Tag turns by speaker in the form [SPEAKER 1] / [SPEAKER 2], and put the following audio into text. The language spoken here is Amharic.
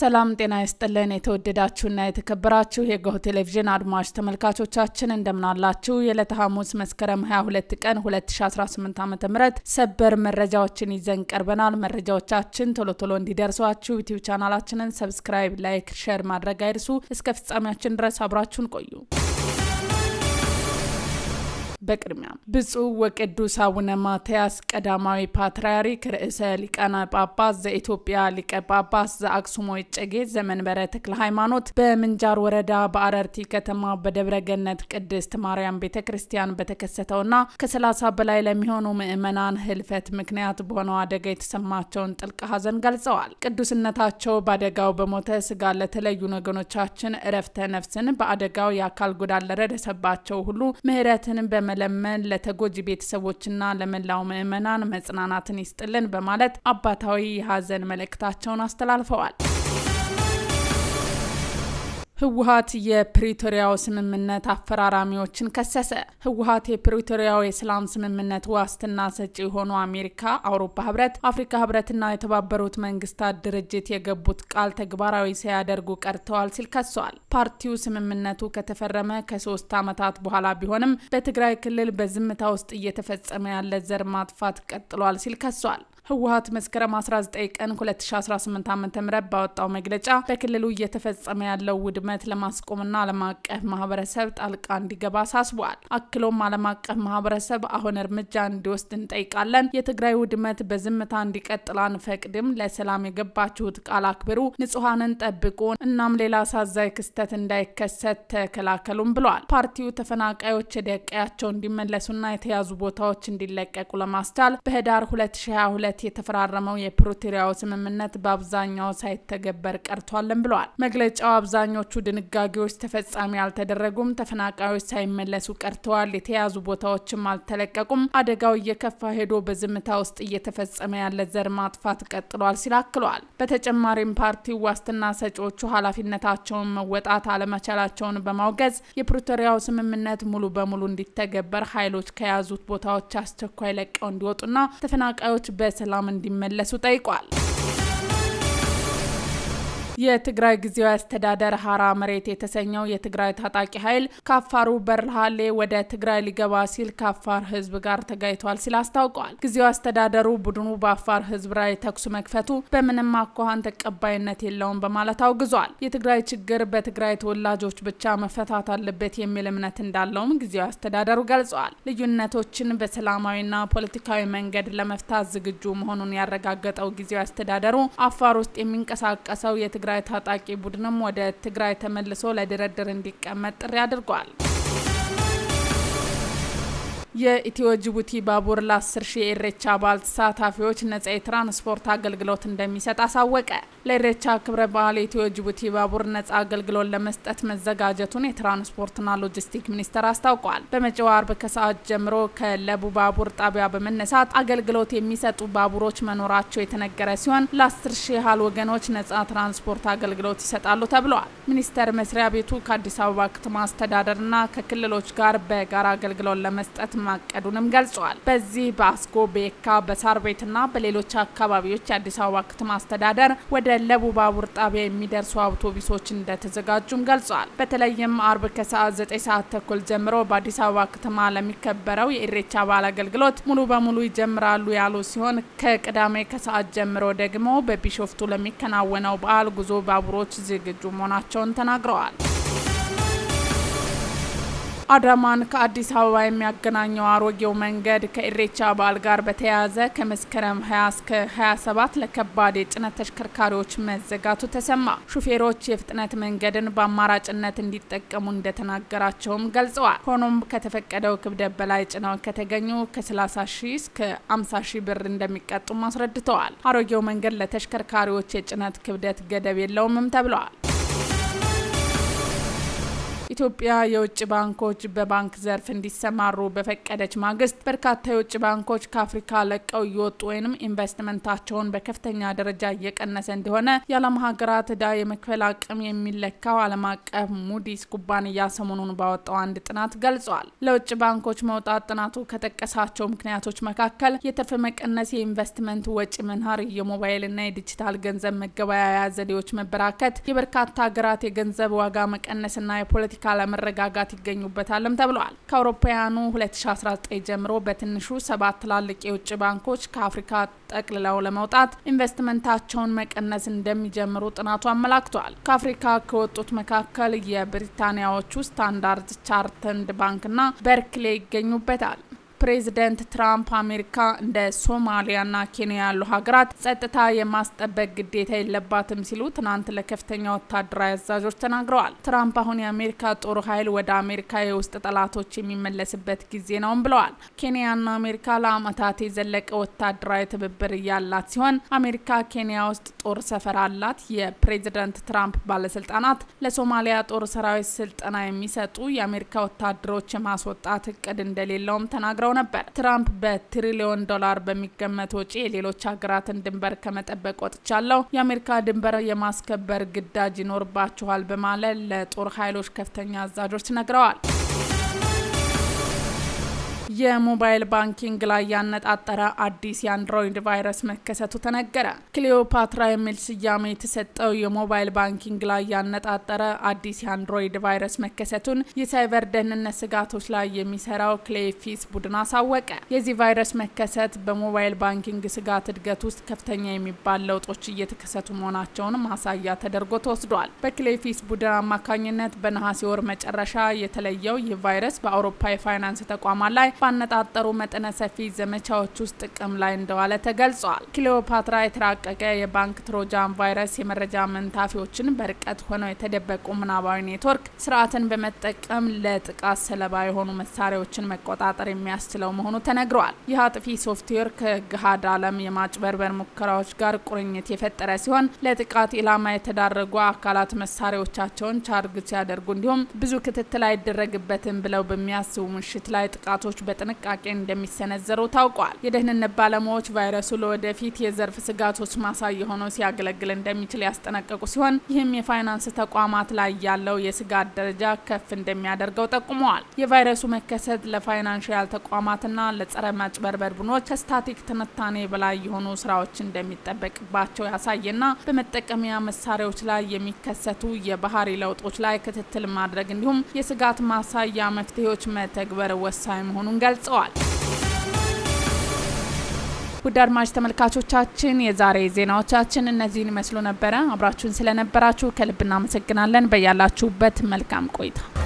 [SPEAKER 1] ሰላም ጤና ይስጥልን የተወደዳችሁና የተከበራችሁ የጎህ ቴሌቪዥን አድማጭ ተመልካቾቻችን እንደምናላችሁ የዕለተ ሐሙስ መስከረም 22 ቀን 2018 ዓ.ም ሰበር መረጃዎችን ይዘን ቀርበናል። መረጃዎቻችን ቶሎ ቶሎ እንዲደርሷችሁ ዩቲዩብ ቻናላችንን ሰብስክራይብ፣ ላይክ፣ ሼር ማድረግ አይርሱ። እስከ ፍጻሜያችን ድረስ አብራችሁን ቆዩ። በቅድሚያ ብፁዕ ወቅዱስ አቡነ ማትያስ ቀዳማዊ ፓትርያርክ ርዕሰ ሊቃነ ጳጳስ ዘኢትዮጵያ ሊቀ ጳጳስ ዘአክሱም ወዕጨጌ ዘመንበረ ተክለ ሃይማኖት በምንጃር ወረዳ በአረርቲ ከተማ በደብረገነት ቅድስት ማርያም ቤተክርስቲያን በተከሰተውና ከ30 በላይ ለሚሆኑ ምእመናን ህልፈት ምክንያት በሆነው አደጋ የተሰማቸውን ጥልቅ ሐዘን ገልጸዋል። ቅዱስነታቸው በአደጋው በሞተ ስጋ ለተለዩ ወገኖቻችን ዕረፍተ ነፍስን በአደጋው የአካል ጉዳት ለደረሰባቸው ሁሉ ምህረትን ለመን ለተጎጂ ቤተሰቦችና ለመላው ምእመናን መጽናናትን ይስጥልን በማለት አባታዊ ሐዘን መልእክታቸውን አስተላልፈዋል። ህወሓት የፕሪቶሪያው ስምምነት አፈራራሚዎችን ከሰሰ። ህወሓት የፕሪቶሪያው የሰላም ስምምነት ዋስትና ሰጪ ሆኖ አሜሪካ፣ አውሮፓ ህብረት፣ አፍሪካ ህብረትና የተባበሩት መንግስታት ድርጅት የገቡት ቃል ተግባራዊ ሳያደርጉ ቀርተዋል ሲል ከሷል። ፓርቲው ስምምነቱ ከተፈረመ ከ3 ዓመታት በኋላ ቢሆንም በትግራይ ክልል በዝምታ ውስጥ እየተፈጸመ ያለ ዘር ማጥፋት ቀጥሏል ሲል ከሷል። ህወሓት መስከረም 19 ቀን 2018 ዓ.ም ባወጣው መግለጫ በክልሉ እየተፈጸመ ያለው ውድመት ለማስቆምና ዓለም አቀፍ ማህበረሰብ ጣልቃ እንዲገባ አሳስቧል። አክሎም ዓለም አቀፍ ማህበረሰብ አሁን እርምጃ እንዲወስድ እንጠይቃለን። የትግራይ ውድመት በዝምታ እንዲቀጥል አንፈቅድም። ለሰላም የገባችሁት ቃል አክብሩ፣ ንጹሃንን ጠብቁ፣ እናም ሌላ አሳዛኝ ክስተት እንዳይከሰት ተከላከሉም ብሏል። ፓርቲው ተፈናቃዮች ወደ ቀያቸው እንዲመለሱና የተያዙ ቦታዎች እንዲለቀቁ ለማስቻል በህዳር 2022 የተፈራረመው የፕሪቶሪያው ስምምነት በአብዛኛው ሳይተገበር ቀርቷልም ብሏል። መግለጫው አብዛኞቹ ድንጋጌዎች ተፈጻሚ ያልተደረጉም፣ ተፈናቃዮች ሳይመለሱ ቀርተዋል፣ የተያዙ ቦታዎችም አልተለቀቁም፣ አደጋው እየከፋ ሄዶ በዝምታ ውስጥ እየተፈጸመ ያለ ዘር ማጥፋት ቀጥሏል ሲል አክሏል። በተጨማሪም ፓርቲው ዋስትና ሰጪዎቹ ኃላፊነታቸውን መወጣት አለመቻላቸውን በማውገዝ የፕሪቶሪያው ስምምነት ሙሉ በሙሉ እንዲተገበር ኃይሎች ከያዙት ቦታዎች አስቸኳይ ለቀው እንዲወጡና ተፈናቃዮች በሰላም እንዲመለሱ ጠይቋል። የትግራይ ጊዜያዊ አስተዳደር ሐራ መሬት የተሰኘው የትግራይ ታጣቂ ኃይል ካፋሩ በርሃሌ ወደ ትግራይ ሊገባ ሲል ካፋር ህዝብ ጋር ተጋይቷል ሲል አስታውቋል። ጊዜያዊ አስተዳደሩ ቡድኑ በአፋር ህዝብ ላይ ተኩስ መክፈቱ በምንም አኳኋን ተቀባይነት የለውም በማለት አውግዟል። የትግራይ ችግር በትግራይ ተወላጆች ብቻ መፈታት አለበት የሚል እምነት እንዳለውም ጊዜያዊ አስተዳደሩ ገልጿል። ልዩነቶችን በሰላማዊና ፖለቲካዊ መንገድ ለመፍታት ዝግጁ መሆኑን ያረጋገጠው ጊዜያዊ አስተዳደሩ አፋር ውስጥ የሚንቀሳቀሰው የትግራይ ታጣቂ ቡድንም ወደ ትግራይ ተመልሶ ለድርድር እንዲቀመጥ ጥሪ አድርጓል። የኢትዮ ጅቡቲ ባቡር ለ10,000 ኢሬቻ በዓል ተሳታፊዎች ነፃ የትራንስፖርት አገልግሎት እንደሚሰጥ አሳወቀ። ለኢሬቻ ክብረ በዓል የኢትዮ ጅቡቲ ባቡር ነፃ አገልግሎት ለመስጠት መዘጋጀቱን የትራንስፖርትና ሎጂስቲክ ሚኒስቴር አስታውቋል። በመጪው አርብ ከሰዓት ጀምሮ ከለቡ ባቡር ጣቢያ በመነሳት አገልግሎት የሚሰጡ ባቡሮች መኖራቸው የተነገረ ሲሆን ለ10,000 ያህል ወገኖች ነፃ ትራንስፖርት አገልግሎት ይሰጣሉ ተብሏል። ሚኒስቴር መስሪያ ቤቱ ከአዲስ አበባ ከተማ አስተዳደርና ከክልሎች ጋር በጋራ አገልግሎት ለመስጠት ማቀዱንም ገልጿል። በዚህ በአስኮ፣ ቤካ፣ በሳር ቤትና በሌሎች አካባቢዎች የአዲስ አበባ ከተማ አስተዳደር ወደ ለቡ ባቡር ጣቢያ የሚደርሱ አውቶቡሶች እንደተዘጋጁም ገልጿል። በተለይም አርብ ከሰዓት 9 ሰዓት ተኩል ጀምሮ በአዲስ አበባ ከተማ ለሚከበረው የኢሬቻ በዓል አገልግሎት ሙሉ በሙሉ ይጀምራሉ ያሉ ሲሆን ከቅዳሜ ከሰዓት ጀምሮ ደግሞ በቢሾፍቱ ለሚከናወነው በዓል ጉዞ ባቡሮች ዝግጁ መሆናቸውን ተናግረዋል። አዳማን ከአዲስ አበባ የሚያገናኘው አሮጌው መንገድ ከኢሬቻ በዓል ጋር በተያያዘ ከመስከረም 20 እስከ 27 ለከባድ የጭነት ተሽከርካሪዎች መዘጋቱ ተሰማ። ሹፌሮች የፍጥነት መንገድን በአማራጭነት እንዲጠቀሙ እንደተናገራቸውም ገልጸዋል። ሆኖም ከተፈቀደው ክብደት በላይ ጭነው ከተገኙ ከ30,000 እስከ 50,000 ብር እንደሚቀጡም አስረድተዋል። አሮጌው መንገድ ለተሽከርካሪዎች የጭነት ክብደት ገደብ የለውም ተብሏል። ኢትዮጵያ የውጭ ባንኮች በባንክ ዘርፍ እንዲሰማሩ በፈቀደች ማግስት በርካታ የውጭ ባንኮች ከአፍሪካ ለቀው ይወጡ ወይንም ኢንቨስትመንታቸውን በከፍተኛ ደረጃ እየቀነሰ እንደሆነ የዓለም ሀገራት ዕዳ የመክፈል አቅም የሚለካው ዓለም አቀፍ ሙዲስ ኩባንያ ሰሞኑን ባወጣው አንድ ጥናት ገልጿል። ለውጭ ባንኮች መውጣት ጥናቱ ከጠቀሳቸው ምክንያቶች መካከል የትርፍ መቀነስ፣ የኢንቨስትመንት ወጪ መናር፣ የሞባይልና የዲጂታል ገንዘብ መገበያያ ዘዴዎች መበራከት፣ የበርካታ ሀገራት የገንዘብ ዋጋ መቀነስና የፖለቲካ ለመረጋጋት ይገኙበታልም ተብሏል። ከአውሮፓውያኑ 2019 ጀምሮ በትንሹ 7 ትላልቅ የውጭ ባንኮች ከአፍሪካ ጠቅልለው ለመውጣት ኢንቨስትመንታቸውን መቀነስ እንደሚጀምሩ ጥናቱ አመላክቷል። ከአፍሪካ ከወጡት መካከል የብሪታንያዎቹ ስታንዳርድ ቻርተርድ ባንክና በርክሌ ይገኙበታል። ፕሬዚደንት ትራምፕ አሜሪካ እንደ ሶማሊያና ኬንያ ያሉ ሀገራት ጸጥታ የማስጠበቅ ግዴታ የለባትም ሲሉ ትናንት ለከፍተኛ ወታደራዊ አዛዦች ተናግረዋል። ትራምፕ አሁን የአሜሪካ ጦር ኃይል ወደ አሜሪካ የውስጥ ጠላቶች የሚመለስበት ጊዜ ነውም ብለዋል። ኬንያና አሜሪካ ለዓመታት የዘለቀ ወታደራዊ ትብብር ያላት ሲሆን አሜሪካ ኬንያ ውስጥ ጦር ሰፈር አላት። የፕሬዚደንት ትራምፕ ባለስልጣናት ለሶማሊያ ጦር ሰራዊት ስልጠና የሚሰጡ የአሜሪካ ወታደሮች የማስወጣት እቅድ እንደሌለውም ተናግረዋል ነበር። ትራምፕ በትሪሊዮን ዶላር በሚገመት ወጪ የሌሎች ሀገራትን ድንበር ከመጠበቅ ወጥቻለሁ፣ የአሜሪካ ድንበር የማስከበር ግዳጅ ይኖርባቸዋል በማለት ለጦር ኃይሎች ከፍተኛ አዛዦች ነግረዋል። የሞባይል ባንኪንግ ላይ ያነጣጠረ አዲስ የአንድሮይድ ቫይረስ መከሰቱ ተነገረ። ክሊዮፓትራ የሚል ስያሜ የተሰጠው የሞባይል ባንኪንግ ላይ ያነጣጠረ አዲስ የአንድሮይድ ቫይረስ መከሰቱን የሳይበር ደህንነት ስጋቶች ላይ የሚሰራው ክሌፊስ ቡድን አሳወቀ። የዚህ ቫይረስ መከሰት በሞባይል ባንኪንግ ስጋት እድገት ውስጥ ከፍተኛ የሚባል ለውጦች እየተከሰቱ መሆናቸውን ማሳያ ተደርጎ ተወስዷል። በክሌፊስ ቡድን አማካኝነት በነሐሴ ወር መጨረሻ የተለየው ይህ ቫይረስ በአውሮፓ የፋይናንስ ተቋማት ላይ ባነጣጠሩ መጠነ ሰፊ ዘመቻዎች ውስጥ ጥቅም ላይ እንደዋለ ተገልጿል። ክሊዮፓትራ የተራቀቀ የባንክ ትሮጃን ቫይረስ የመረጃ መንታፊዎችን በርቀት ሆነው የተደበቁ ምናባዊ ኔትወርክ ስርዓትን በመጠቀም ለጥቃት ሰለባ የሆኑ መሳሪያዎችን መቆጣጠር የሚያስችለው መሆኑ ተነግሯል። ይህ አጥፊ ሶፍትዌር ከገሃድ ዓለም የማጭበርበር ሙከራዎች ጋር ቁርኝት የፈጠረ ሲሆን ለጥቃት ኢላማ የተዳረጉ አካላት መሳሪያዎቻቸውን ቻርጅ ሲያደርጉ እንዲሁም ብዙ ክትትል አይደረግበትም ብለው በሚያስቡ ምሽት ላይ ጥቃቶች በጥንቃቄ እንደሚሰነዘሩ ታውቋል። የደህንነት ባለሙያዎች ቫይረሱ ለወደፊት የዘርፍ ስጋቶች ማሳያ ሆኖ ሲያገለግል እንደሚችል ያስጠነቀቁ ሲሆን ይህም የፋይናንስ ተቋማት ላይ ያለው የስጋት ደረጃ ከፍ እንደሚያደርገው ጠቁመዋል። የቫይረሱ መከሰት ለፋይናንሻል ተቋማትና ለጸረ ማጭበርበር ቡድኖች ከስታቲክ ትንታኔ በላይ የሆኑ ስራዎች እንደሚጠበቅባቸው ያሳየና በመጠቀሚያ መሳሪያዎች ላይ የሚከሰቱ የባህሪ ለውጦች ላይ ክትትል ማድረግ እንዲሁም የስጋት ማሳያ መፍትሄዎች መተግበር ወሳኝ መሆኑን ገልጸዋል። ውድ አድማጭ ተመልካቾቻችን የዛሬ ዜናዎቻችን እነዚህን ይመስሉ ነበር። አብራችሁን ስለነበራችሁ ከልብ እናመሰግናለን። በያላችሁበት መልካም ቆይታ